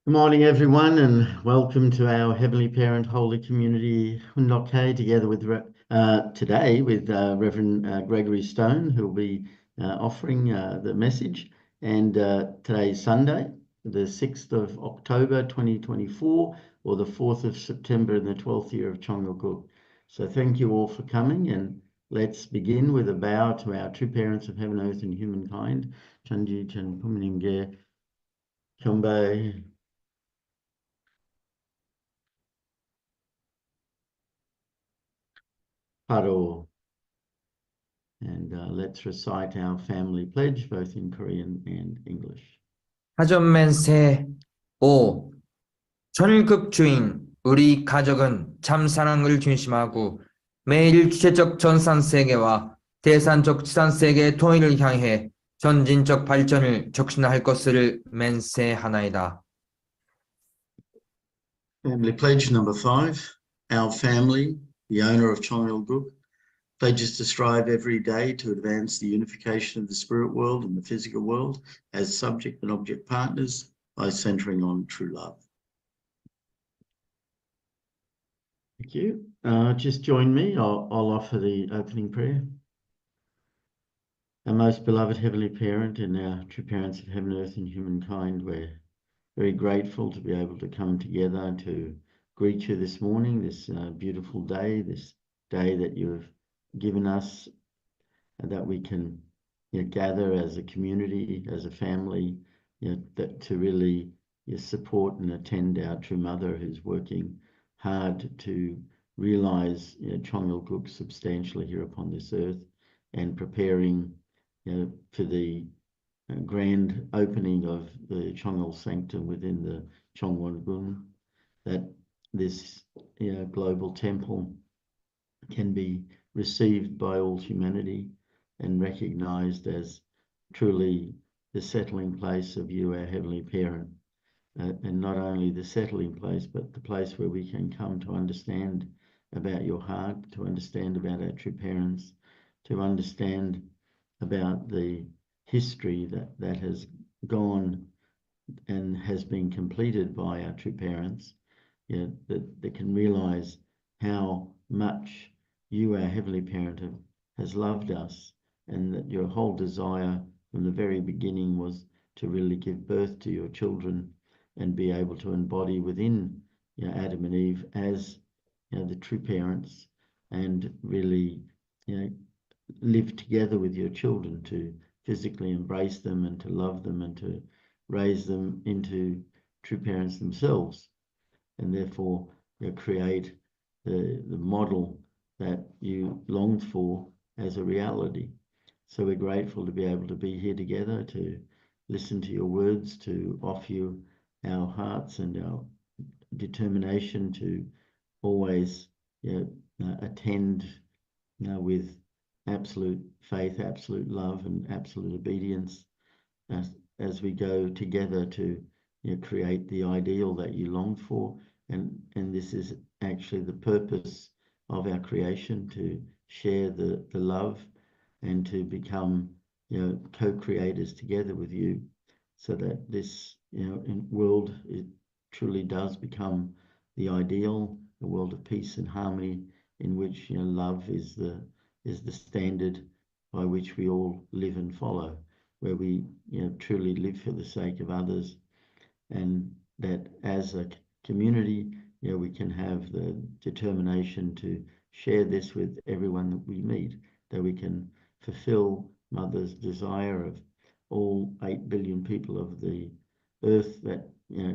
Good morning, everyone, and welcome to our Heavenly Parent Holy Community Hundoke, together with today with Reverend Gregory Stone, who will be offering the message. And today's Sunday, the 6th of October 2024, or the 4th of September in the 12th year of Chongalguk. So thank you all for coming, and let's begin with a bow to our true parents of heaven, earth, and humankind. Chanji Chan Puminimge Chombe. Paro. And let's recite our family pledge, both in Korean and English. 하전맨세 5. 전급 주인 우리 가족은 참 사랑을 중심하고 매일 주체적 전산세계와 대산적 지산세계의 통일을 향해 전진적 발전을 촉진할 것을 맹세하나이다. Family pledge number 5. Our family, the owner of Chongalguk, pledges to strive every day to advance the unification of the spirit world and the physical world as subject and object partners by centering on true love. Thank you. Just join me. I'll offer the opening prayer. Our most beloved Heavenly Parent and our true parents of heaven, earth, and humankind, we're very grateful to be able to come together to greet you this morning, this beautiful day, this day that you've given us, that we can gather as a community, as a family, that to really support and attend our true mother, who's working hard to realize Chongalguk substantially here upon this earth, and preparing for the grand opening of the Chongal Sanctum within the Chongwon-gun, that this global temple can be received by all humanity and recognized as truly the settling place of you, our Heavenly Parent. And not only the settling place, but the place where we can come to understand about your heart, to understand about our true parents, to understand about the history that has gone and has been completed by our true parents, that can realize how much you, our Heavenly Parent, has loved us, and that your whole desire from the very beginning was to really give birth to your children and be able to embody within Adam and Eve as the true parents, and really live together with your children to physically embrace them and to love them and to raise them into true parents themselves, and therefore create the model that you longed for as a reality. So we're grateful to be able to be here together, to listen to your words, to offer you our hearts and our determination to always attend with absolute faith, absolute love, and absolute obedience as we go together to create the ideal that you longed for. And this is actually the purpose of our creation, to share the love and to become co-creators together with you, so that this world, it truly does become the ideal, a world of peace and harmony, in which love is the standard by which we all live and follow, where we truly live for the sake of others, and that as a community we can have the determination to share this with everyone that we meet, that we can fulfill Mother's desire of all 8 billion people of the earth, that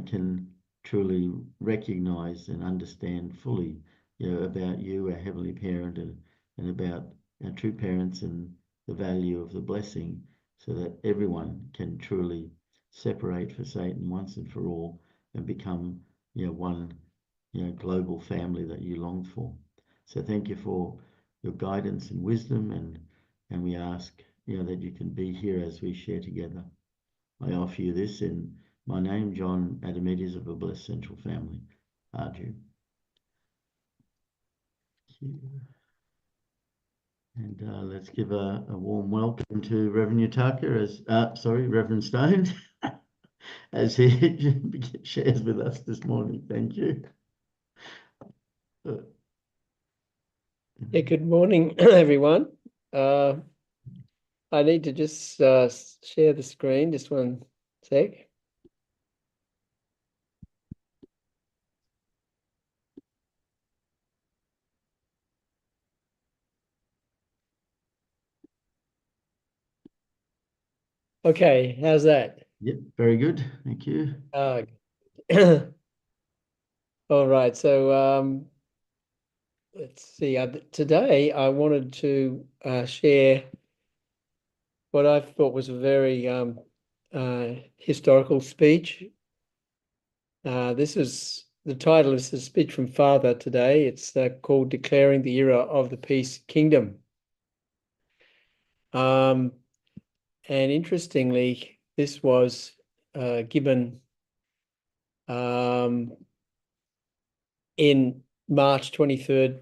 can truly recognize and understand fully about you, our Heavenly Parent, and about our true parents and the value of the blessing, so that everyone can truly separate for Satan once and for all and become one global family that you longed for. So thank you for your guidance and wisdom, and we ask that you can be here as we share together. I offer you this in my name, John Adamides of a Blessed Central Family. Arju. And let's give a warm welcome to Reverend Utaka, Reverend Stone, as he shares with us this morning. Thank you. Yeah, good morning, everyone. I need to just share the screen, just one sec. Okay, how's that? Yep, very good. Thank you. All right, so let's see. Today I wanted to share what I thought was a very historical speech. This is the title is a speech from Father today. It's called "Declaring the Era of the Peace Kingdom." And interestingly, this was given in March 23rd,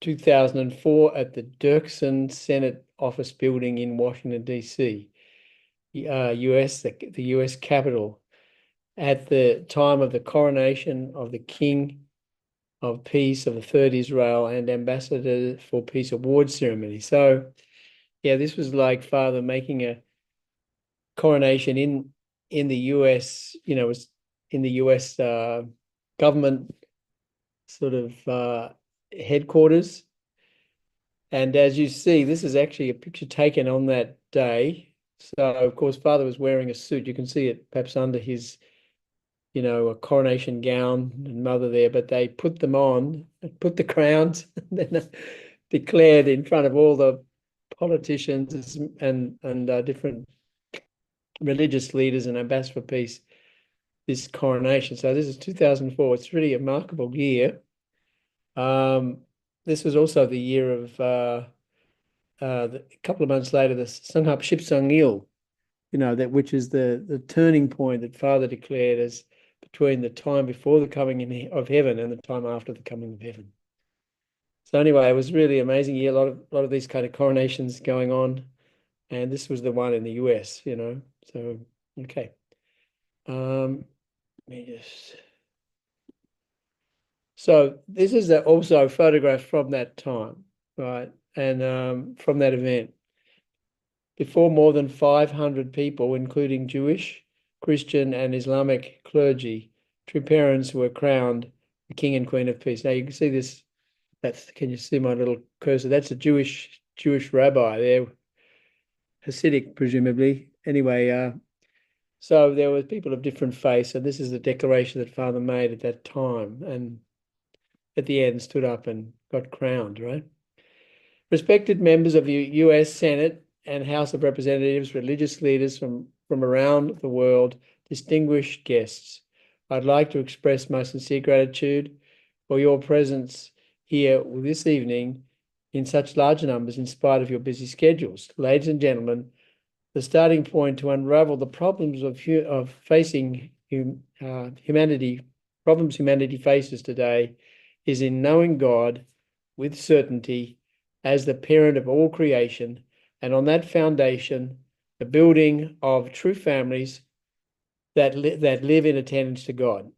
2004 at the Dirksen Senate Office Building in Washington, D.C., US, the US Capitol, at the time of the coronation of the King of Peace of the Third Israel and Ambassador for Peace Award ceremony. So, yeah, this was like Father making a coronation in the US, was in the US government sort of headquarters. And as you see, this is actually a picture taken on that day. So, of course, Father was wearing a suit. You can see it perhaps under his, a coronation gown, and Mother there, but they put them on, put the crowns, and then declared in front of all the politicians and different religious leaders and ambassador for peace this coronation. So this is 2004. It's really a remarkable year. This was also the year of a couple of months later, the Sunghap Shipsang which is the turning point that Father declared as between the time before the coming of heaven and the time after the coming of heaven. So anyway, it was really amazing year. A lot of these kind of coronations going on, and this was the one in the US. So okay. Let me just. So this is also a photograph from that time, right? And from that event. Before more than 500 people, including Jewish, Christian, and Islamic clergy, true parents were crowned the King and Queen of Peace. Now you can see this. Can you see my little cursor? That's a Jewish rabbi there, Hasidic presumably. Anyway, so there were people of different faiths, and this is the declaration that Father made at that time, and at the end stood up and got crowned, right? Respected members of the US Senate and House of Representatives, religious leaders from around the world, distinguished guests, I'd like to express my sincere gratitude for your presence here this evening in such large numbers in spite of your busy schedules. Ladies and gentlemen, the starting point to unravel the problems of facing humanity, problems humanity faces today, is in knowing God with certainty as the parent of all creation, and on that foundation, the building of true families that live in attendance to God.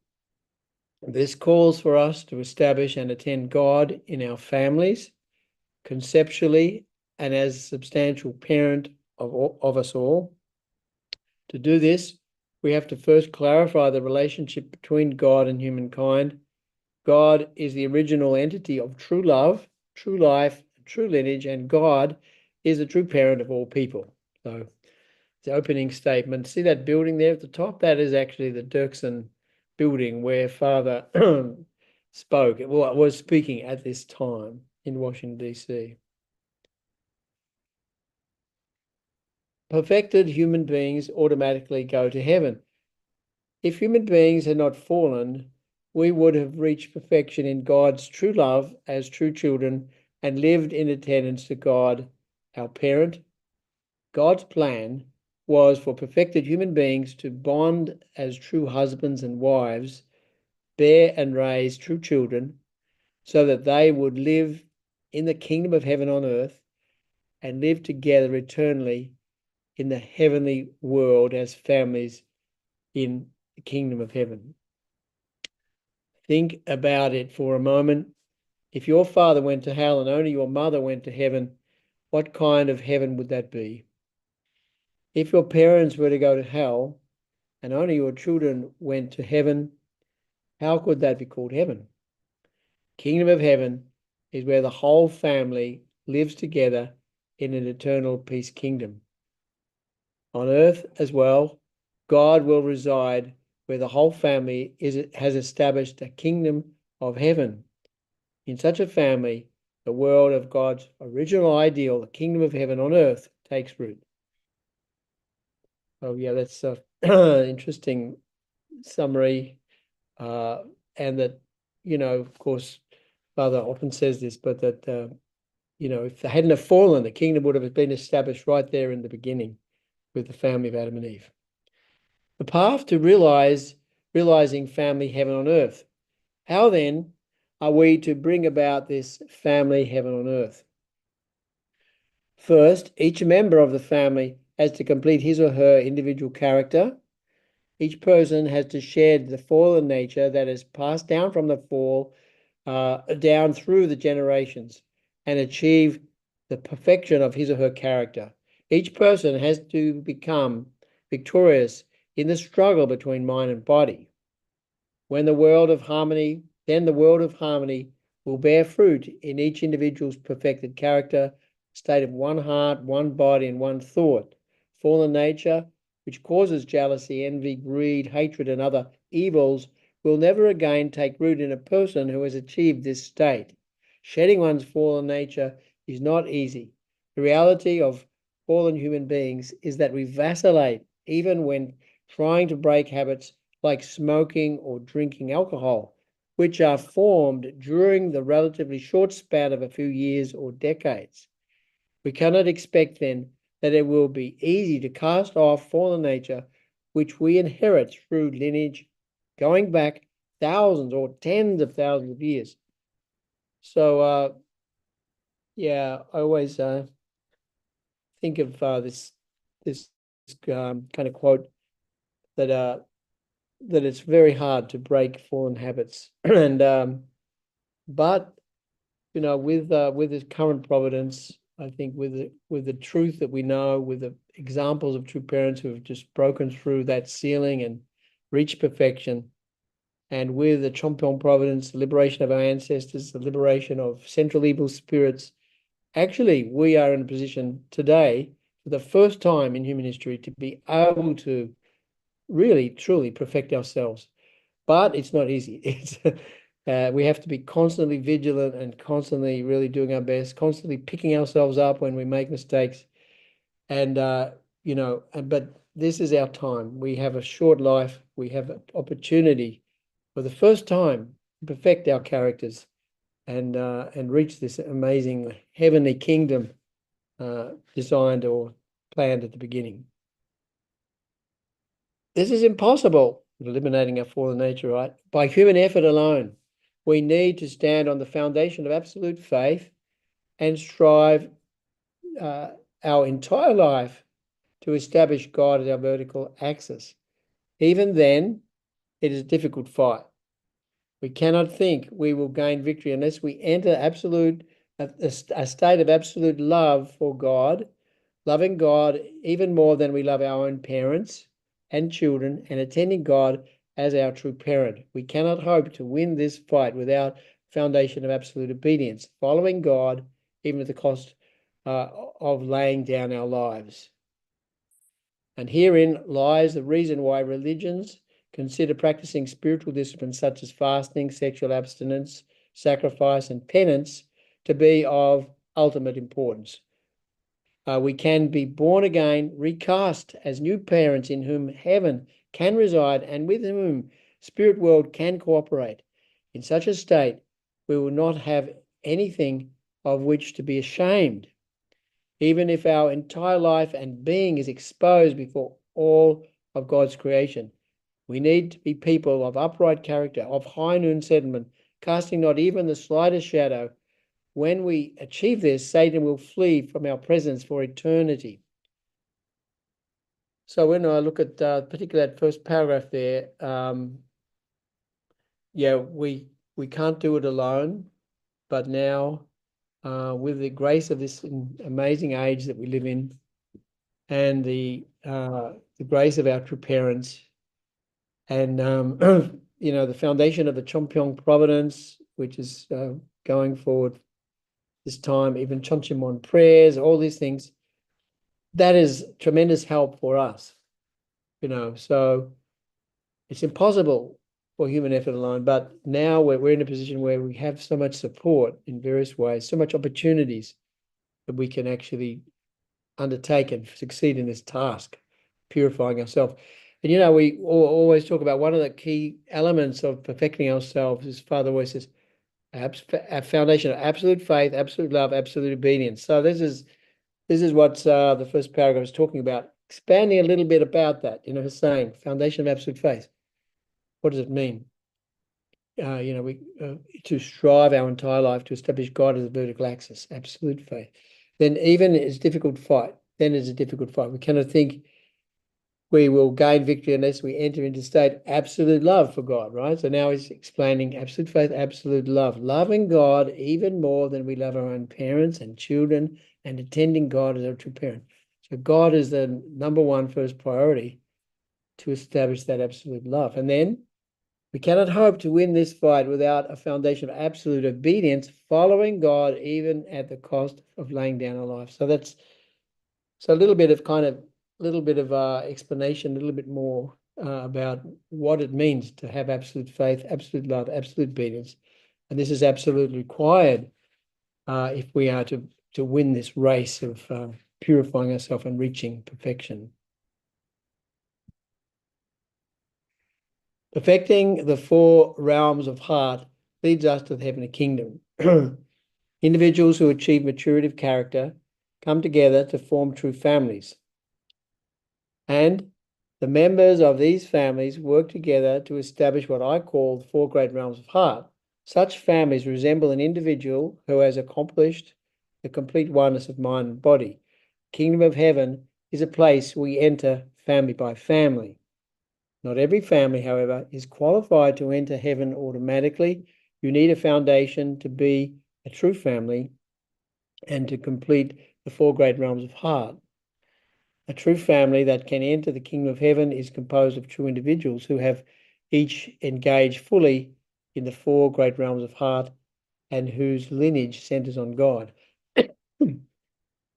This calls for us to establish and attend God in our families, conceptually, and as a substantial parent of us all. To do this, we have to first clarify the relationship between God and humankind. God is the original entity of true love, true life, true lineage, and God is the true parent of all people. So the opening statement, see that building there at the top? That is actually the Dirksen building where Father spoke. Well, was speaking at this time in Washington, D.C. Perfected human beings automatically go to heaven. If human beings had not fallen, we would have reached perfection in God's true love as true children and lived in attendance to God, our parent. God's plan was for perfected human beings to bond as true husbands and wives, bear and raise true children, so that they would live in the kingdom of heaven on earth and live together eternally in the heavenly world as families in the kingdom of heaven. Think about it for a moment. If your father went to hell and only your mother went to heaven, what kind of heaven would that be? If your parents were to go to hell and only your children went to heaven, how could that be called heaven? Kingdom of heaven is where the whole family lives together in an eternal peace kingdom. On earth as well, God will reside where the whole family has established a kingdom of heaven. In such a family, the world of God's original ideal, the kingdom of heaven on earth, takes root. Oh yeah, that's an interesting summary. And that, of course, Father often says this, but that, if they hadn't have fallen, the kingdom would have been established right there in the beginning with the family of Adam and Eve. The path to realizing family heaven on earth. How then are we to bring about this family heaven on earth? First, each member of the family has to complete his or her individual character. Each person has to shed the fallen nature that has passed down from the fall down through the generations and achieve the perfection of his or her character. Each person has to become victorious in the struggle between mind and body. Then the world of harmony will bear fruit in each individual's perfected character, state of one heart, one body, and one thought. Fallen nature, which causes jealousy, envy, greed, hatred, and other evils, will never again take root in a person who has achieved this state. Shedding one's fallen nature is not easy. The reality of fallen human beings is that we vacillate even when trying to break habits like smoking or drinking alcohol, which are formed during the relatively short span of a few years or decades. We cannot expect then that it will be easy to cast off fallen nature, which we inherit through lineage going back thousands or tens of thousands of years. So, I always think of this kind of quote that it's very hard to break fallen habits, and but with this current providence, I think with the truth that we know, with the examples of true parents who have just broken through that ceiling and reached perfection, and with the Chompion providence, the liberation of our ancestors, the liberation of central evil spirits, actually we are in a position today, for the first time in human history, to be able to really, truly perfect ourselves. But it's not easy. It's we have to be constantly vigilant and constantly really doing our best, constantly picking ourselves up when we make mistakes. And, but this is our time. We have a short life. We have an opportunity for the first time to perfect our characters and reach this amazing heavenly kingdom designed or planned at the beginning. This is impossible, eliminating our fallen nature, right? By human effort alone. We need to stand on the foundation of absolute faith and strive our entire life to establish God as our vertical axis. Even then, it is a difficult fight. We cannot think we will gain victory unless we enter a state of absolute love for God, loving God even more than we love our own parents and children, and attending God as our true parent. We cannot hope to win this fight without foundation of absolute obedience, following God even at the cost of laying down our lives. And herein lies the reason why religions consider practicing spiritual disciplines such as fasting, sexual abstinence, sacrifice, and penance to be of ultimate importance. We can be born again, recast as new parents in whom heaven can reside and with whom spirit world can cooperate. In such a state, we will not have anything of which to be ashamed, even if our entire life and being is exposed before all of God's creation. We need to be people of upright character, of high noon sentiment, casting not even the slightest shadow. When we achieve this, Satan will flee from our presence for eternity. So when I look at particularly that first paragraph there, yeah, we can't do it alone, but now with the grace of this amazing age that we live in, and the grace of our true parents, and you know, the foundation of the Chompeong Providence, which is going forward this time, even Chonchimon prayers, all these things, that is tremendous help for us, you know. So it's impossible for human effort alone, but now we're in a position where we have so much support in various ways, so much opportunities that we can actually undertake and succeed in this task, purifying ourselves. And, you know, we always talk about one of the key elements of perfecting ourselves is Father always says, a foundation of absolute faith, absolute love, absolute obedience. So this is what the first paragraph is talking about, expanding a little bit about that, you know, saying foundation of absolute faith. What does it mean? You know, we to strive our entire life to establish God as a vertical axis, absolute faith. Then even it's a difficult fight. Then it's a difficult fight. We cannot think we will gain victory unless we enter into state absolute love for God, right? So now he's explaining absolute faith, absolute love, loving God even more than we love our own parents and children, and attending God as our true parent. So God is the number one first priority to establish that absolute love. And then we cannot hope to win this fight without a foundation of absolute obedience, following God even at the cost of laying down our life. So that's a little bit of explanation, a little bit more about what it means to have absolute faith, absolute love, absolute obedience. And this is absolutely required if we are to win this race of purifying ourselves and reaching perfection. Perfecting the four realms of heart leads us to the heavenly kingdom. Individuals who achieve maturity of character come together to form true families. And the members of these families work together to establish what I call the four great realms of heart. Such families resemble an individual who has accomplished the complete oneness of mind and body. Kingdom of heaven is a place we enter family by family. Not every family, however, is qualified to enter heaven automatically. You need a foundation to be a true family and to complete the four great realms of heart. A true family that can enter the kingdom of heaven is composed of true individuals who have each engaged fully in the four great realms of heart and whose lineage centers on God.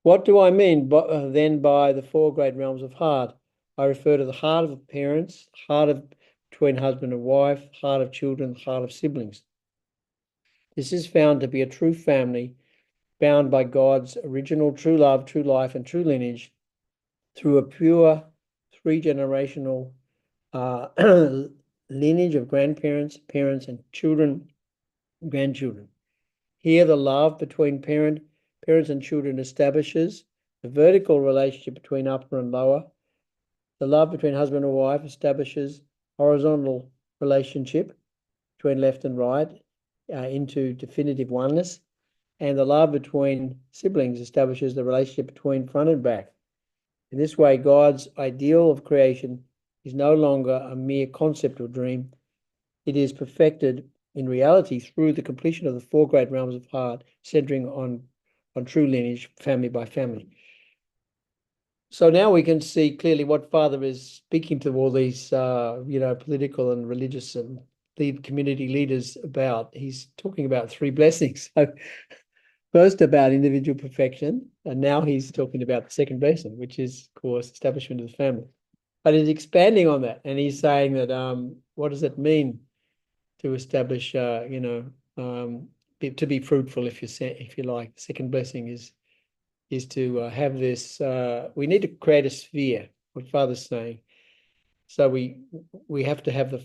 What do I mean then by the four great realms of heart? I refer to the heart of the parents, heart of between husband and wife, heart of children, heart of siblings. This is found to be a true family bound by God's original true love, true life, and true lineage through a pure three-generational lineage of grandparents, parents, and children, grandchildren. Here, the love between parents and children establishes the vertical relationship between upper and lower. The love between husband and wife establishes horizontal relationship between left and right into definitive oneness. And the love between siblings establishes the relationship between front and back. In this way, God's ideal of creation is no longer a mere concept or dream. It is perfected in reality through the completion of the four great realms of heart, centering on true lineage, family by family. So now we can see clearly what Father is speaking to all these, political and religious and community leaders about. He's talking about three blessings. So first about individual perfection, and now he's talking about the second blessing, which is, of course, establishment of the family. But he's expanding on that, and he's saying that what does it mean to establish, to be fruitful, if you like. The second blessing is to have this. We need to create a sphere. What Father's saying. So we have to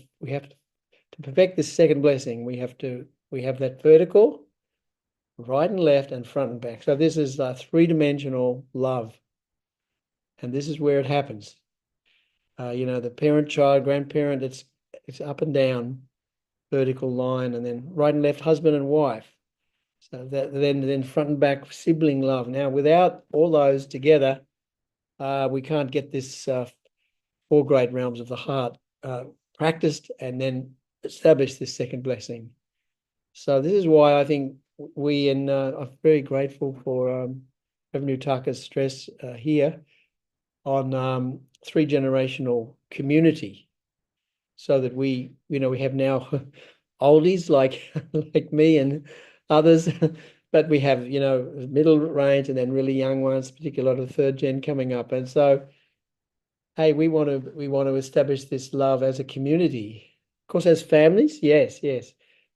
perfect this second blessing. We have that vertical, right and left, and front and back. So this is a three-dimensional love, and this is where it happens. The parent, child, grandparent. It's up and down, vertical line, and then right and left, husband and wife. So that then front and back, sibling love. Now, without all those together, we can't get this four great realms of the heart practiced and then established this second blessing. So this is why I think we are very grateful for Rev Nutaka's stress here on three-generational community, so that we have now oldies like me and others, but we have middle range and then really young ones, particularly a lot of third gen coming up. And so, hey, we want to establish this love as a community. Of course, as families, yes,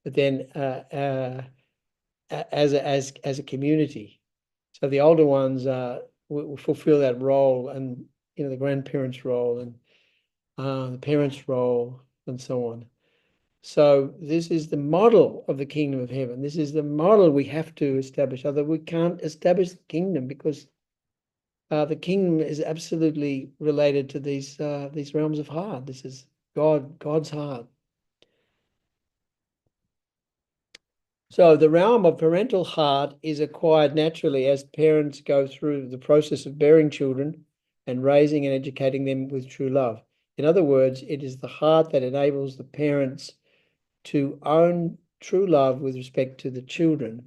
but then as a community. So the older ones will fulfill that role, and the grandparents' role and the parents' role, and so on. So this is the model of the kingdom of heaven. This is the model we have to establish. Otherwise, we can't establish the kingdom, because the kingdom is absolutely related to these realms of heart. This is God's heart. So the realm of parental heart is acquired naturally as parents go through the process of bearing children and raising and educating them with true love. In other words, it is the heart that enables the parents to own true love with respect to the children.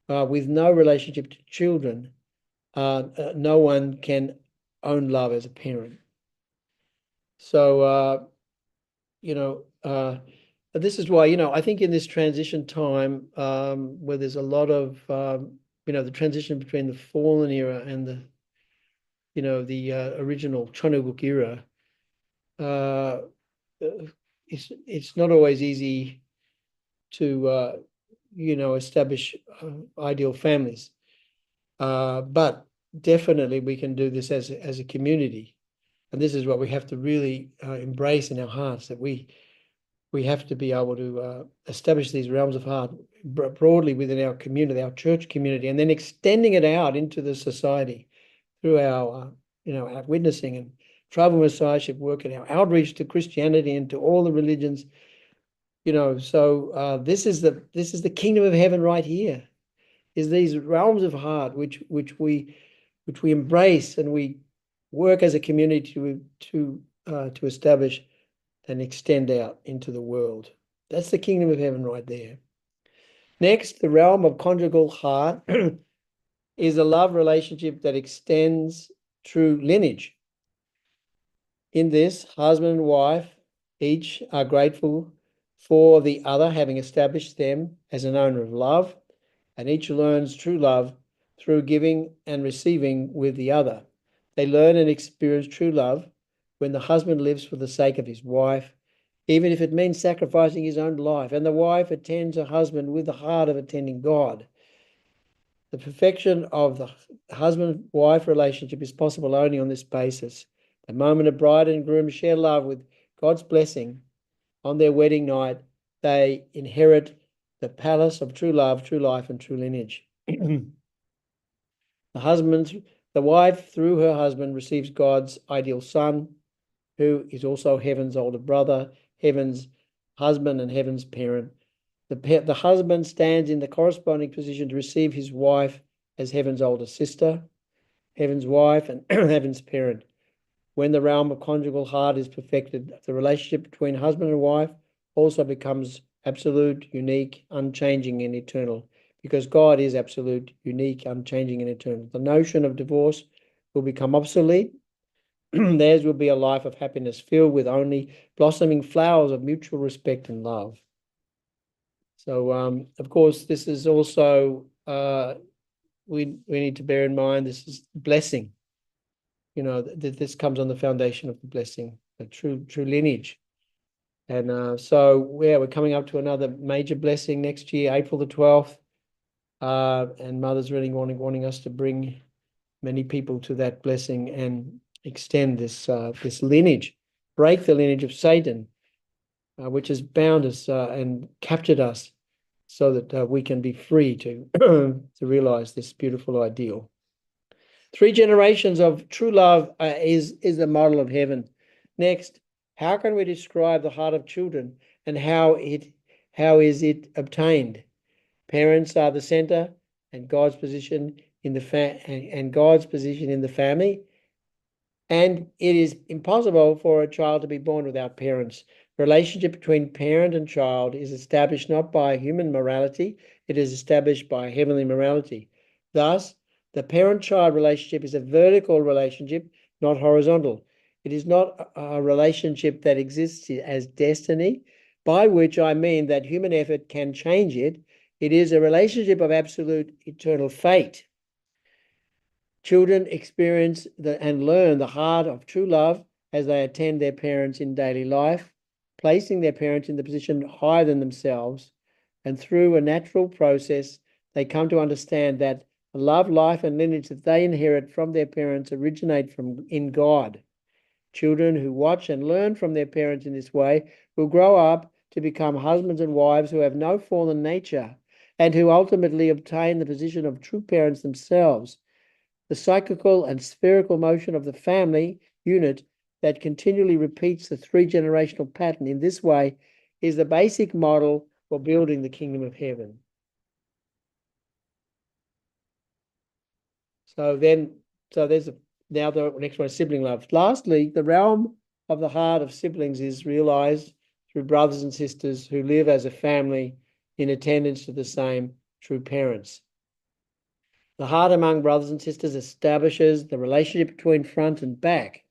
With no relationship to children, no one can own love as a parent. So, this is why, I think in this transition time, where there's a lot of, the transition between the fallen era and the original Chonuguk era, it's not always easy to, establish ideal families. But definitely we can do this as a community. And this is what we have to really embrace in our hearts, that we have to be able to establish these realms of heart broadly within our community, our church community, and then extending it out into the society through our, our witnessing and tribal messiahship work and our outreach to Christianity and to all the religions. So this is the kingdom of heaven right here. Is these realms of heart which we embrace and we work as a community to establish and extend out into the world. That's the kingdom of heaven right there. Next, the realm of conjugal heart is a love relationship that extends through lineage. In this, husband and wife each are grateful for the other, having established them as an owner of love, and each learns true love through giving and receiving with the other. They learn and experience true love when the husband lives for the sake of his wife, even if it means sacrificing his own life, and the wife attends her husband with the heart of attending God. The perfection of the husband-wife relationship is possible only on this basis. The moment a bride and groom share love with God's blessing on their wedding night, they inherit the palace of true love, true life, and true lineage. The wife, through her husband, receives God's ideal son, who is also heaven's older brother, heaven's husband, and heaven's parent. The husband stands in the corresponding position to receive his wife as heaven's older sister, heaven's wife, and heaven's parent. When the realm of conjugal heart is perfected, the relationship between husband and wife also becomes absolute, unique, unchanging, and eternal, because God is absolute, unique, unchanging, and eternal. The notion of divorce will become obsolete. Theirs will be a life of happiness filled with only blossoming flowers of mutual respect and love. So, of course, this is also, we need to bear in mind, this is blessing. That this comes on the foundation of the blessing, the true lineage. And so we're coming up to another major blessing next year, April the 12th. And Mother's really wanting us to bring many people to that blessing and extend this lineage, break the lineage of Satan, which has bound us and captured us, so that we can be free to to realize this beautiful ideal. 3 generations of true love is the model of heaven. Next, how can we describe the heart of children, and how is it obtained? Parents are the center, and God's position in the family, And it is impossible for a child to be born without parents. The relationship between parent and child is established not by human morality, it is established by heavenly morality. Thus, the parent-child relationship is a vertical relationship, not horizontal. It is not a relationship that exists as destiny, by which I mean that human effort can change it. It is a relationship of absolute eternal fate. Children experience and learn the heart of true love as they attend their parents in daily life, placing their parents in the position higher than themselves. And through a natural process, they come to understand that the love, life, and lineage that they inherit from their parents originate in God. Children who watch and learn from their parents in this way will grow up to become husbands and wives who have no fallen nature and who ultimately obtain the position of true parents themselves. The cyclical and spherical motion of the family unit that continually repeats the three-generational pattern in this way is the basic model for building the kingdom of heaven. So there's now the next one is sibling love. Lastly, the realm of the heart of siblings is realized through brothers and sisters who live as a family in attendance to the same true parents. The heart among brothers and sisters establishes the relationship between front and back.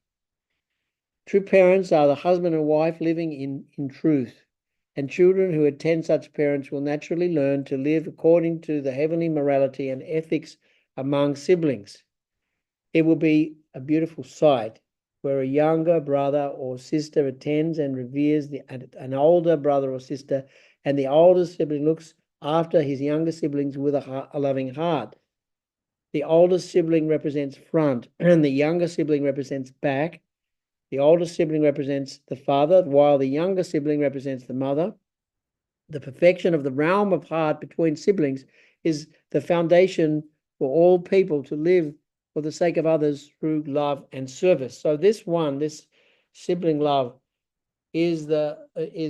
True parents are the husband and wife living in truth, and children who attend such parents will naturally learn to live according to the heavenly morality and ethics among siblings. It will be a beautiful sight where a younger brother or sister attends and reveres an older brother or sister, and the older sibling looks after his younger siblings with a loving heart. The older sibling represents front, and the younger sibling represents back. The older sibling represents the father, while the younger sibling represents the mother. The perfection of the realm of heart between siblings is the foundation for all people to live for the sake of others through love and service. So this sibling love, is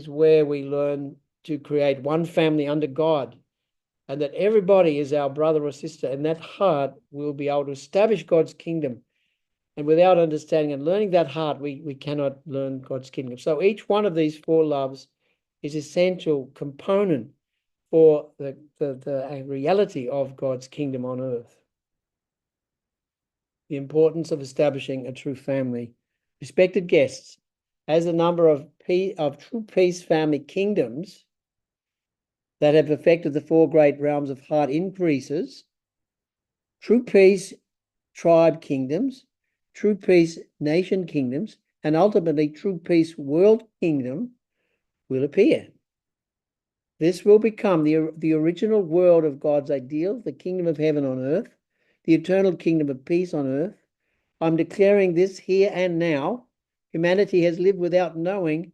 where we learn to create one family under God, and that everybody is our brother or sister, and that heart will be able to establish God's kingdom. And without understanding and learning that heart, we cannot learn God's kingdom. So each one of these four loves is essential component for the reality of God's kingdom on earth. The importance of establishing a true family. Respected guests, as the number of true peace family kingdoms that have affected the four great realms of heart increases, true peace tribe kingdoms, true peace nation kingdoms, and ultimately true peace world kingdom will appear. This will become the original world of God's ideal, the kingdom of heaven on earth, the eternal kingdom of peace on earth. I'm declaring this here and now. Humanity has lived without knowing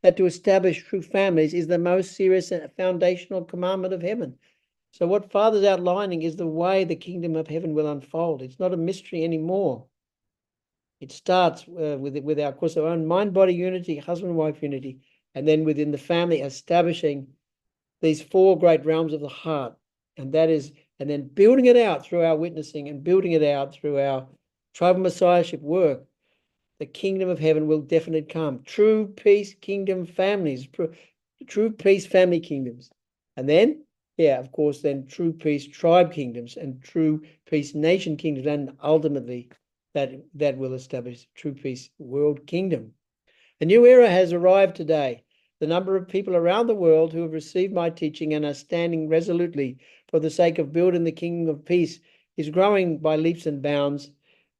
that to establish true families is the most serious and foundational commandment of heaven. So what Father's outlining is the way the kingdom of heaven will unfold. It's not a mystery anymore. It starts with our course of own mind-body unity, husband-wife unity, and then within the family establishing these four great realms of the heart. And then building it out through our witnessing and building it out through our tribal messiahship work. The kingdom of heaven will definitely come. True peace kingdom families, true peace family kingdoms. And then, of course, then true peace tribe kingdoms and true peace nation kingdoms, and ultimately that will establish true peace world kingdom. A new era has arrived today. The number of people around the world who have received my teaching and are standing resolutely for the sake of building the kingdom of peace is growing by leaps and bounds.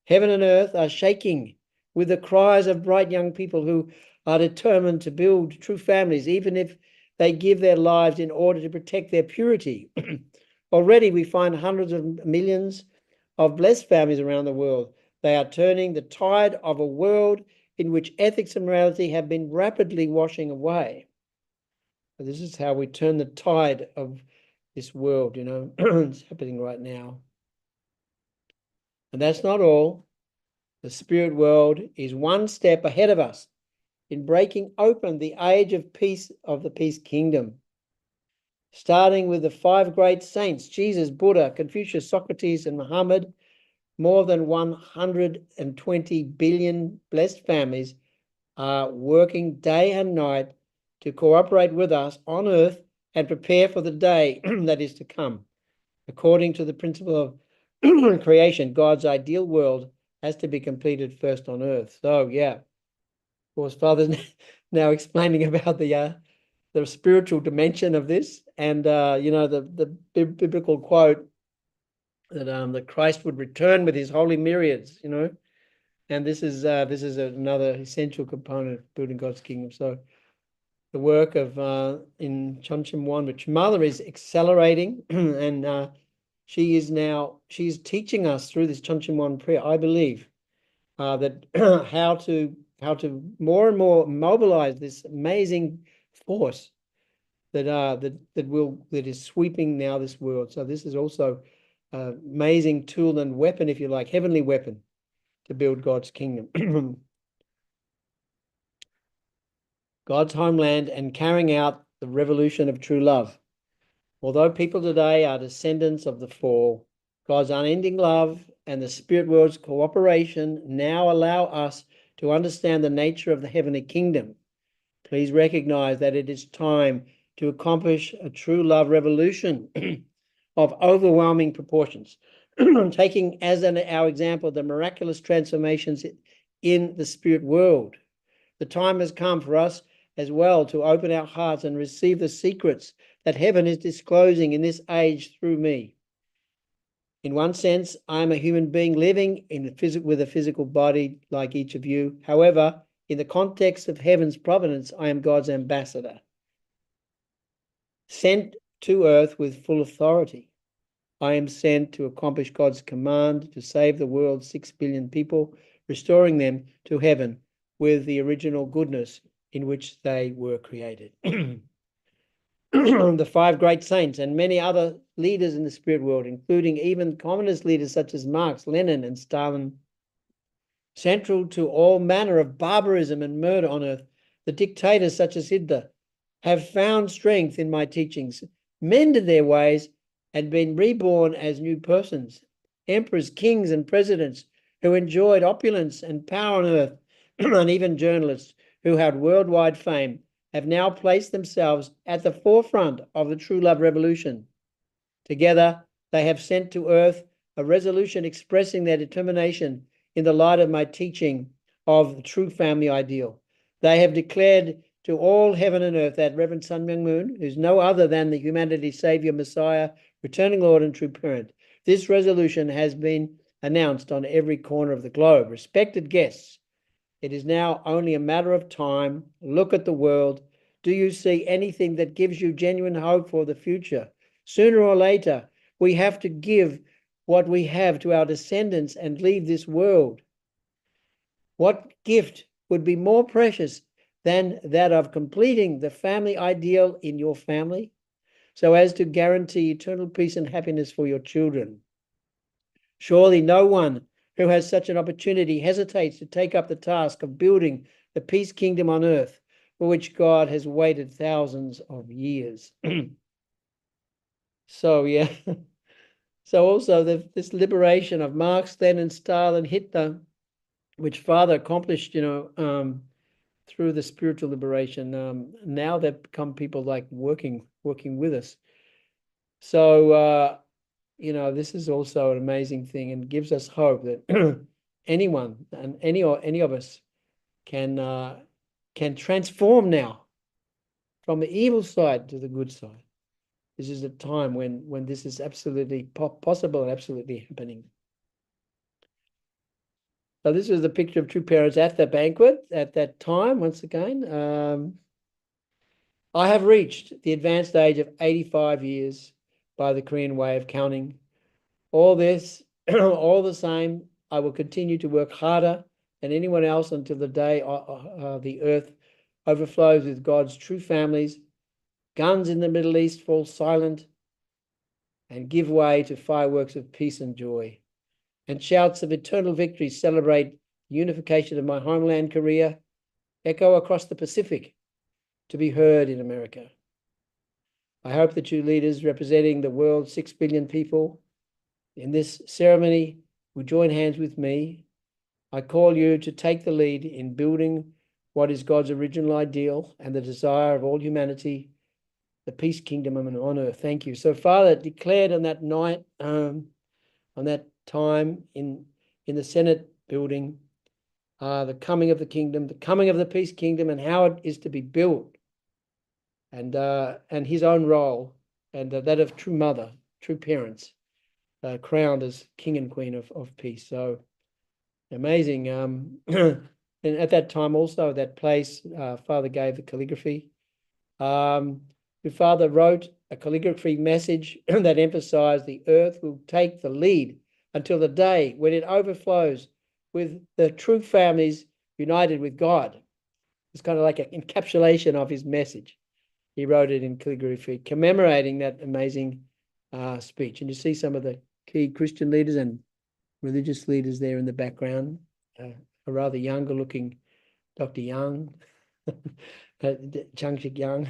Heaven and earth are shaking with the cries of bright young people who are determined to build true families, even if they give their lives in order to protect their purity. Already we find hundreds of millions of blessed families around the world. They are turning the tide of a world in which ethics and morality have been rapidly washing away. So this is how we turn the tide of this world, it's happening right now. And that's not all. The spirit world is one step ahead of us in breaking open the age of peace of the peace kingdom. Starting with the five great saints, Jesus, Buddha, Confucius, Socrates, and Muhammad, more than 120 billion blessed families are working day and night to cooperate with us on earth and prepare for the day that is to come. According to the principle of creation, God's ideal world has to be completed first on earth. So, yeah, of course, Father's now explaining about the spiritual dimension of this, and the biblical quote that Christ would return with his holy myriads, and this is another essential component of building God's kingdom. So the work of in Chunchim 1, which Mother is accelerating, and she's teaching us through this Chunchim 1 prayer, I believe, that how to more and more mobilize this amazing force that is sweeping now this world. So this is also an amazing tool and weapon, if you like, heavenly weapon to build God's kingdom. God's homeland and carrying out the revolution of true love. Although people today are descendants of the fall, God's unending love and the spirit world's cooperation now allow us to understand the nature of the heavenly kingdom. Please recognize that it is time to accomplish a true love revolution of overwhelming proportions, taking as our example the miraculous transformations in the spirit world. The time has come for us as well to open our hearts and receive the secrets that heaven is disclosing in this age through me. In one sense, I am a human being living with a physical body like each of you. However, in the context of heaven's providence, I am God's ambassador, sent to earth with full authority. I am sent to accomplish God's command to save the world's 6 billion people, restoring them to heaven with the original goodness in which they were created. The 5 great saints and many other leaders in the spirit world, including even communist leaders such as Marx, Lenin, and Stalin, central to all manner of barbarism and murder on earth, the dictators such as Hitler, have found strength in my teachings, mended their ways, and been reborn as new persons. Emperors, kings, and presidents who enjoyed opulence and power on earth, and even journalists who had worldwide fame, have now placed themselves at the forefront of the true love revolution. Together, they have sent to earth a resolution expressing their determination in the light of my teaching of the true family ideal. They have declared to all heaven and earth that Reverend Sun Myung Moon, who's no other than the humanity's savior, Messiah, returning Lord and true parent. This resolution has been announced on every corner of the globe. Respected guests, it is now only a matter of time. Look at the world. Do you see anything that gives you genuine hope for the future? Sooner or later, we have to give what we have to our descendants and leave this world. What gift would be more precious than that of completing the family ideal in your family, so as to guarantee eternal peace and happiness for your children? Surely no one who has such an opportunity hesitates to take up the task of building the peace kingdom on earth, for which God has waited thousands of years. So, yeah. So also this liberation of Marx, Lenin, Stalin, Hitler, which Father accomplished, through the spiritual liberation. Now they've become people like working with us. So, this is also an amazing thing and gives us hope that anyone and any of us can transform now from the evil side to the good side. This is a time when this is absolutely possible and absolutely happening. So this is the picture of true parents at the banquet at that time. Once again, I have reached the advanced age of 85 years by the Korean way of counting. All this, all the same, I will continue to work harder than anyone else until the day the earth overflows with God's true families. Guns in the Middle East fall silent and give way to fireworks of peace and joy. And shouts of eternal victory celebrate the unification of my homeland, Korea, echo across the Pacific to be heard in America. I hope that you leaders representing the world's 6 billion people in this ceremony will join hands with me. I call you to take the lead in building what is God's original ideal and the desire of all humanity, the peace kingdom on earth. Thank you. So, Father, declared on that night, on that time in the Senate building, the coming of the kingdom, the coming of the peace kingdom, and how it is to be built, and his own role, and that of true mother, true parents, crowned as king and queen of peace. So amazing. And at that time also, that place, Father gave the calligraphy. The Father wrote a calligraphy message that emphasized the earth will take the lead until the day when it overflows with the true families united with God. It's kind of like an encapsulation of his message. He wrote it in calligraphy, commemorating that amazing speech. And you see some of the key Christian leaders and religious leaders there in the background. A rather younger looking Dr. Young, Changshik Young.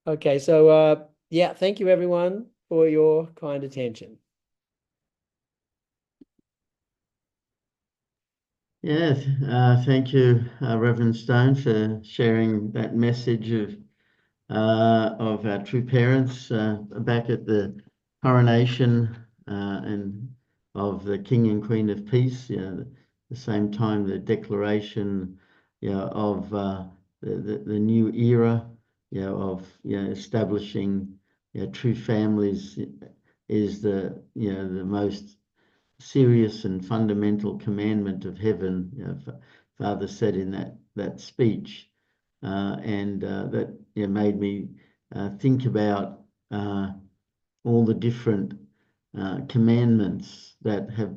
Okay, so yeah, thank you everyone for your kind attention. Yes, thank you, Reverend Stone, for sharing that message of our true parents back at the coronation and of the King and Queen of Peace. The same time the declaration, of the new era, of establishing true families is the most serious and fundamental commandment of heaven. Father said in that speech, and that made me think about all the different commandments that have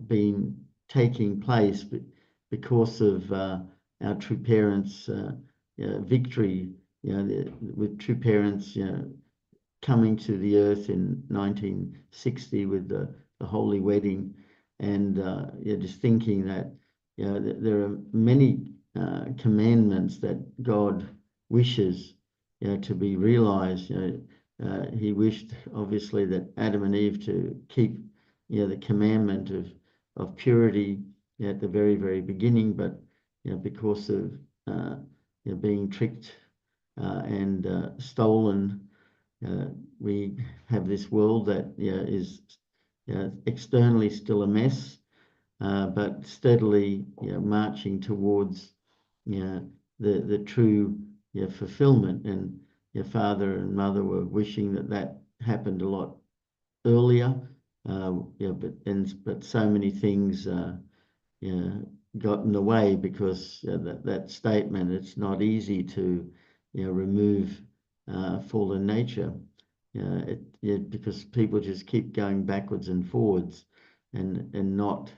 been taking place because of our true parents' victory. With true parents, coming to the earth in 1960 with the Holy Wedding, and just thinking that there are many commandments that God wishes to be realized. He wished, obviously, that Adam and Eve to keep the commandment of purity at the very, very beginning, but because of being tricked and stolen, we have this world that is externally still a mess, but steadily marching towards the true fulfillment. And your father and mother were wishing that happened a lot earlier, but so many things got in the way because that statement. It's not easy to remove fallen nature, because people just keep going backwards and forwards, and not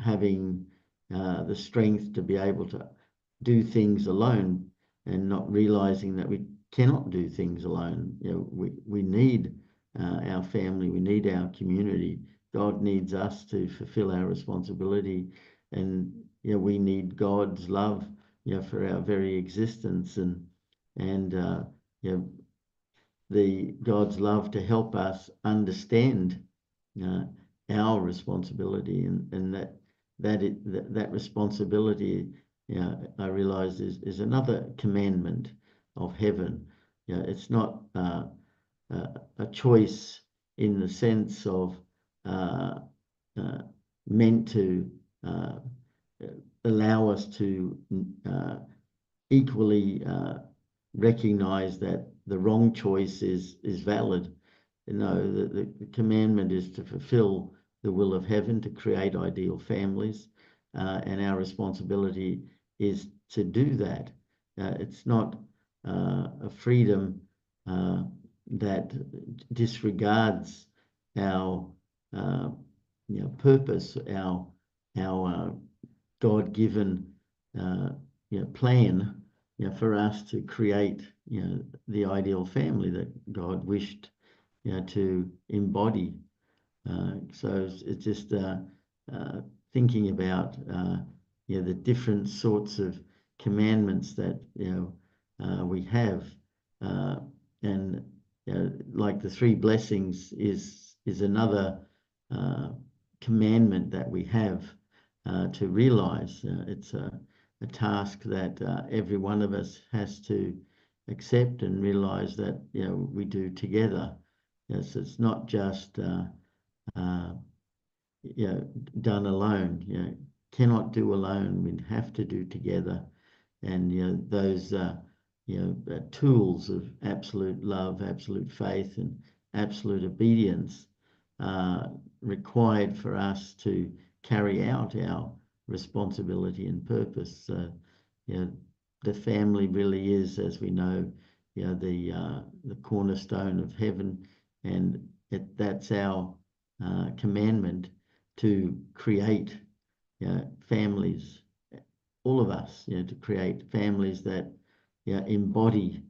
having the strength to be able to do things alone, and not realizing that we cannot do things alone. We need our family, we need our community. God needs us to fulfill our responsibility, and we need God's love for our very existence, and the God's love to help us understand our responsibility, and that responsibility, I realize is another commandment of heaven. It's not a choice in the sense of meant to allow us to equally recognize that the wrong choice is valid. The commandment is to fulfill the will of heaven, to create ideal families, and our responsibility is to do that. It's not a freedom that disregards our purpose, our God-given plan for us to create the ideal family that God wished to embody. So it's just thinking about the different sorts of commandments that we have, and like the three blessings is another commandment that we have to realize. It's a task that every one of us has to accept and realize that we do together. Yes, it's not just done alone. Cannot do alone. We have to do together. And those tools of absolute love, absolute faith, and absolute obedience required for us to carry out our responsibility and purpose. The family really is, as we know, the cornerstone of heaven, and that's our commandment to create families, all of us, to create families that embody,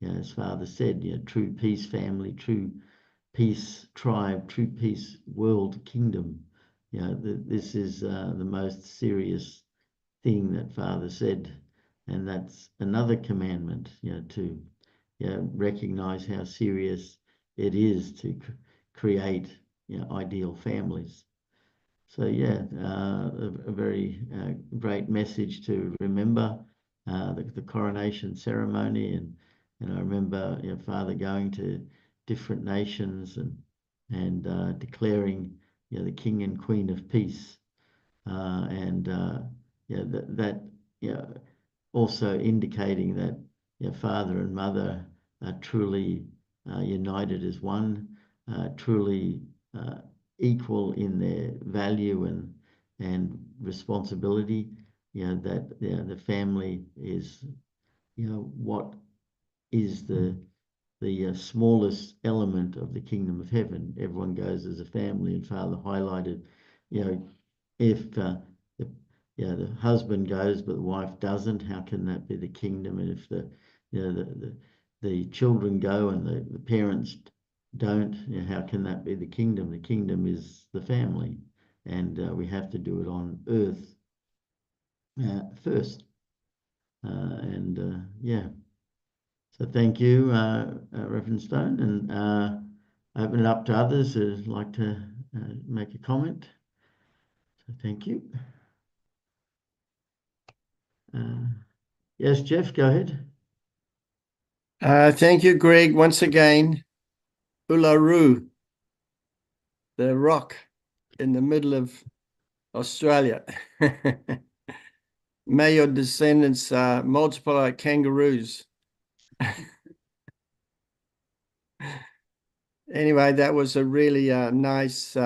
as Father said, true peace family, true peace tribe, true peace world kingdom. This is the most serious thing that Father said, and that's another commandment, to recognize how serious it is to create ideal families. So a very great message to remember the coronation ceremony, and I remember Father going to different nations and declaring the King and Queen of Peace, that also indicating that Father and Mother are truly united as one, truly equal in their value and responsibility. That the family is what is the smallest element of the kingdom of heaven. Everyone goes as a family, and Father highlighted, if the husband goes but the wife doesn't, how can that be the kingdom? And if the children go and the parents don't, how can that be the kingdom? The kingdom is the family, and we have to do it on earth first. So thank you, Reverend Stone, and open it up to others who'd like to make a comment. So thank you. Yes, Jeff, go ahead. Thank you, Greg, once again. Uluru, the rock in the middle of Australia. May your descendants multiply like kangaroos. Anyway, that was a really nice,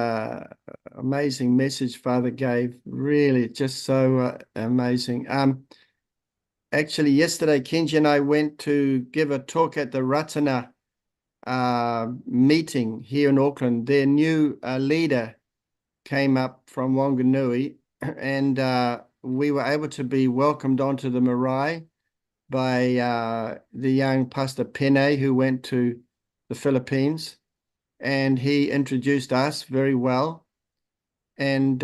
amazing message Father gave. Really, just so amazing. Actually, yesterday, Kenji and I went to give a talk at the Ratana meeting here in Auckland. Their new leader came up from Wanganui, and we were able to be welcomed onto the marae by the young Pastor Pene, who went to the Philippines, and he introduced us very well. And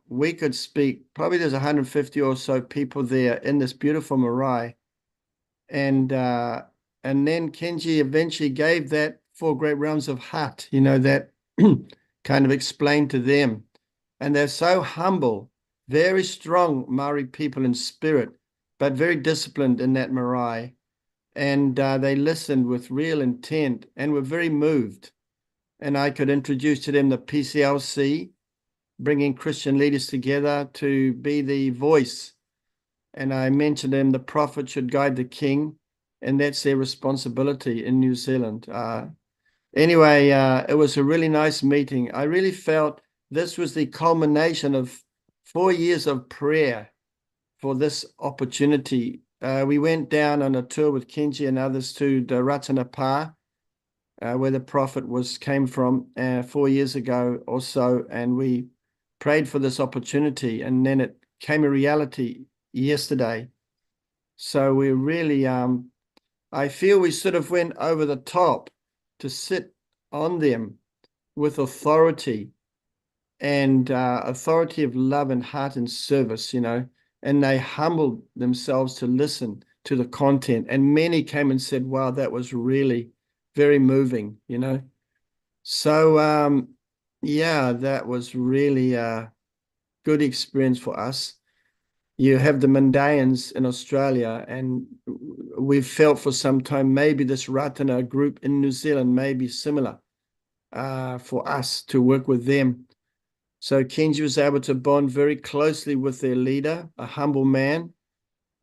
we could speak, probably there's 150 or so people there in this beautiful marae. And then Kenji eventually gave that 4 great realms of heart, that kind of explained to them. And they're so humble, very strong Maori people in spirit, but very disciplined in that marae. And they listened with real intent and were very moved. And I could introduce to them the PCLC, bringing Christian leaders together to be the voice. And I mentioned them, the prophet should guide the king, and that's their responsibility in New Zealand. Anyway, it was a really nice meeting. I really felt this was the culmination of 4 years of prayer for this opportunity. We went down on a tour with Kenji and others to the Ratana Pa, where the prophet came from 4 years ago or so, and we prayed for this opportunity, and then it came a reality yesterday. So we really, I feel we sort of went over the top to sit on them with authority and authority of love and heart and service, and they humbled themselves to listen to the content. And many came and said, wow, that was really very moving, So Yeah, that was really a good experience for us. You have the Mandaeans in Australia, and we've felt for some time maybe this Ratana group in New Zealand may be similar for us to work with them. So Kenji was able to bond very closely with their leader, a humble man,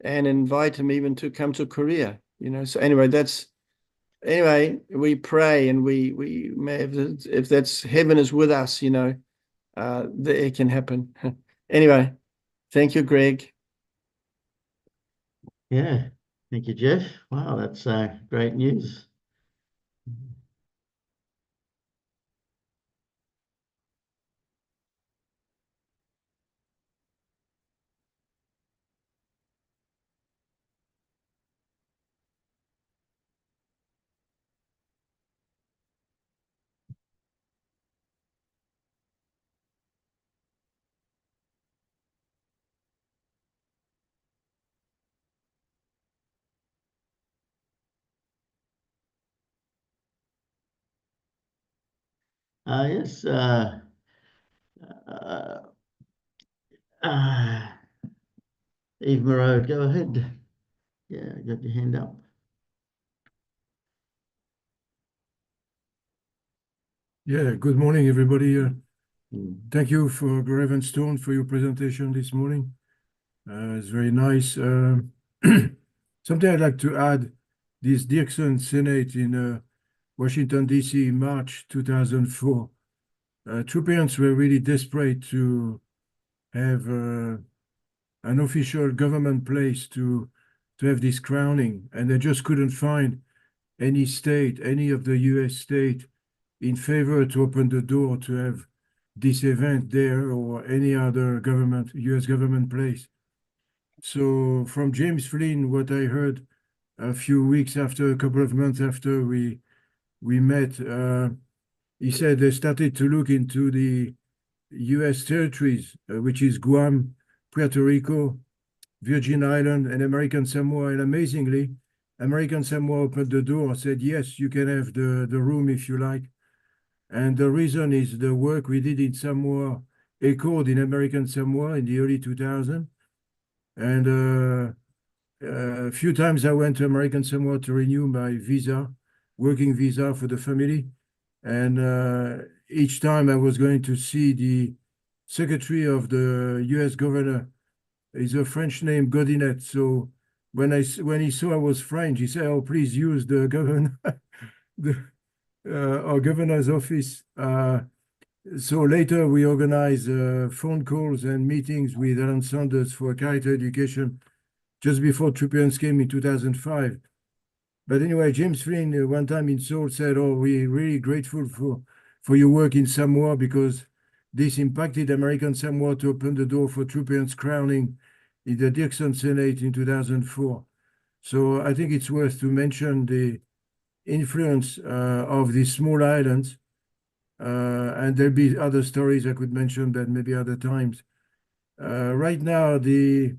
and invite him even to come to Korea. So anyway, we pray and we may, if that's heaven is with us, that it can happen. Anyway, thank you, Greg. Yeah, thank you, Jeff. Wow, that's great news. Yes. Uh, uh, Eve Moreau, go ahead. Yeah, got your hand up. Yeah, good morning, everybody. Mm. Thank you for Rev Stone for your presentation this morning. It's very nice. Something I'd like to add, this Dirksen Senate in Washington, D.C. in March 2004. True parents were really desperate to have an official government place to have this crowning, and they just couldn't find any state, any of the US state in favor to open the door to have this event there or any other government, US government place. So from James Flynn, what I heard a few weeks after, a couple of months after we met, he said they started to look into the US territories, which is Guam, Puerto Rico, Virgin Island, and American Samoa. And amazingly, American Samoa opened the door, said, yes, you can have the room if you like. And the reason is the work we did in Samoa echoed in American Samoa in the early 2000s. And a few times I went to American Samoa to renew my visa, working visa for the family. And each time I was going to see the secretary of the US governor, is a French name, Godinet. So when he saw I was French, he said, "Oh, please use the governor, our governor's office." So later we organized phone calls and meetings with Alan Sanders for character education just before True Parents came in 2005. But anyway, James Flynn one time in Seoul said, "Oh, we're really grateful for your work in Samoa because this impacted American Samoa to open the door for True Parents crowning in the Dirksen Senate in 2004. So I think it's worth to mention the influence of these small islands. And there'll be other stories I could mention that maybe other times. Right now, the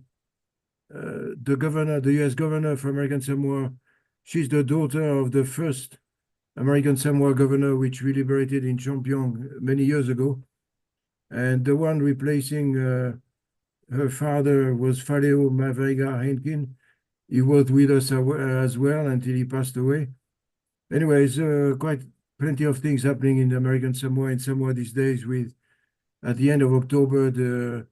governor, the U.S. governor for American Samoa, she's the daughter of the first American Samoa governor, which we liberated in Champion many years ago. And the one replacing her father was Faleo Mavega Henkin. He worked with us as well until he passed away. Anyways, quite plenty of things happening in American Samoa and Samoa these days with, at the end of October, the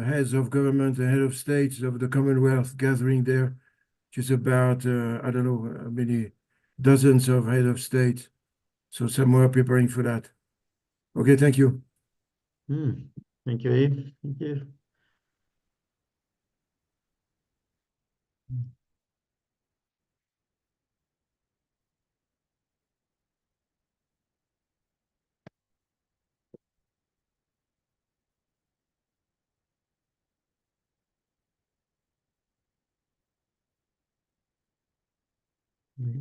heads of government and head of states of the Commonwealth gathering there, which is about, I don't know, how many dozens of head of states. So Samoa preparing for that. Okay, thank you. Thank you, Eve. Thank you. Yeah.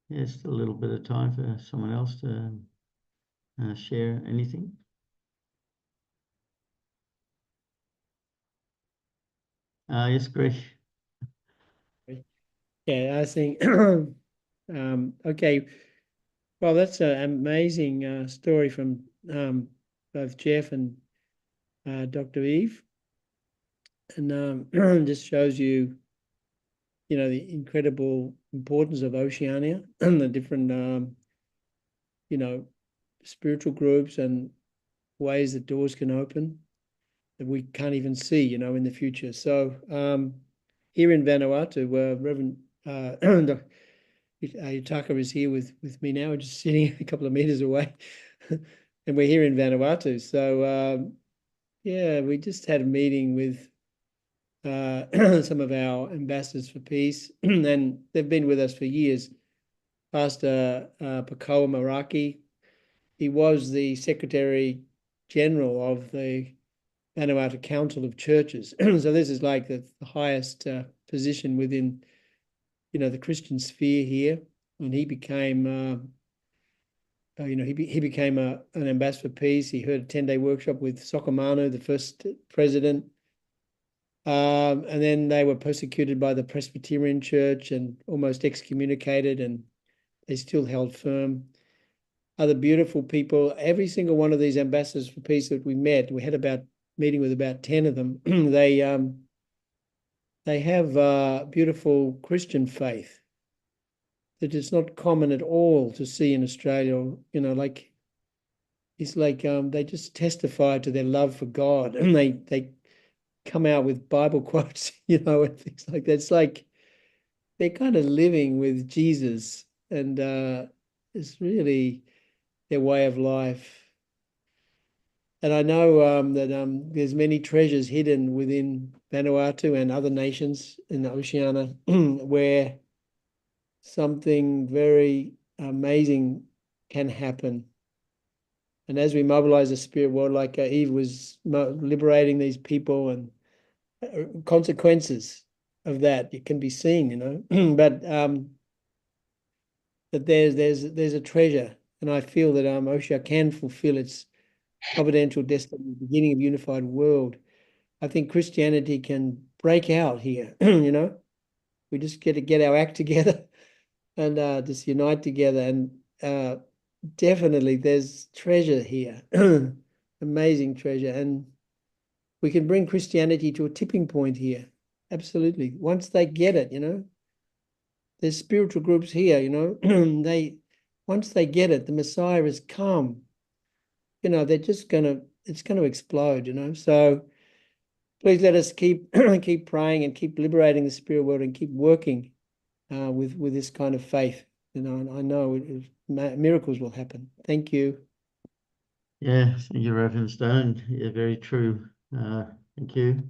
Yeah, still a little bit of time for someone else to share anything. Yes, Greg. Yeah, I think, okay. Well, that's an amazing story from both Jeff and Dr. Eve. And just shows you, the incredible importance of Oceania and the different, spiritual groups and ways that doors can open that we can't even see, in the future. So here in Vanuatu, Reverend Yutaka is here with me now. We're just sitting a couple of meters away, and we're here in Vanuatu. So yeah, we just had a meeting with some of our ambassadors for peace, and they've been with us for years. Pastor Pakoa Maraki, he was the Secretary General of the Vanuatu Council of Churches. So this is like the highest position within, the Christian sphere here. And he became, he became an ambassador for peace. He heard a 10-day workshop with Sokomano, the first president. And then they were persecuted by the Presbyterian Church and almost excommunicated, and they still held firm. Other beautiful people. Every single one of these ambassadors for peace that we met, we had meeting with about 10 of them. They have beautiful Christian faith that is not common at all to see in Australia. It's like they just testify to their love for God, and they come out with Bible quotes, and things like that. It's like they're kind of living with Jesus, and it's really their way of life. And I know that there's many treasures hidden within Vanuatu and other nations in the Oceania where something very amazing can happen. And as we mobilize the spirit world, like Eve was liberating these people, and consequences of that, it can be seen, but that there's a treasure, and I feel that Oceania can fulfill its providential destiny, the beginning of unified world. I think Christianity can break out here. We just get to get our act together and just unite together. And definitely there's treasure here, amazing treasure. And we can bring Christianity to a tipping point here. Absolutely. Once they get it, there's spiritual groups here, once they get it, the Messiah has come. They're just it's gonna explode, So please let us keep praying and keep liberating the spirit world and keep working with this kind of faith. I know miracles will happen. Thank you. Yeah, thank you, Reverend Stone. Yeah, very true. Thank you.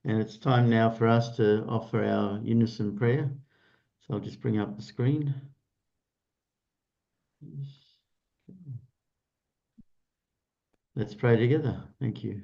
And it's time now for us to offer our unison prayer. So I'll just bring up the screen. Let's pray together. Thank you.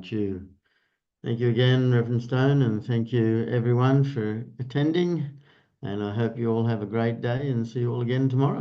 Jew. Thank you again, Reverend Stone, and thank you everyone for attending. And I hope you all have a great day and see you all again tomorrow.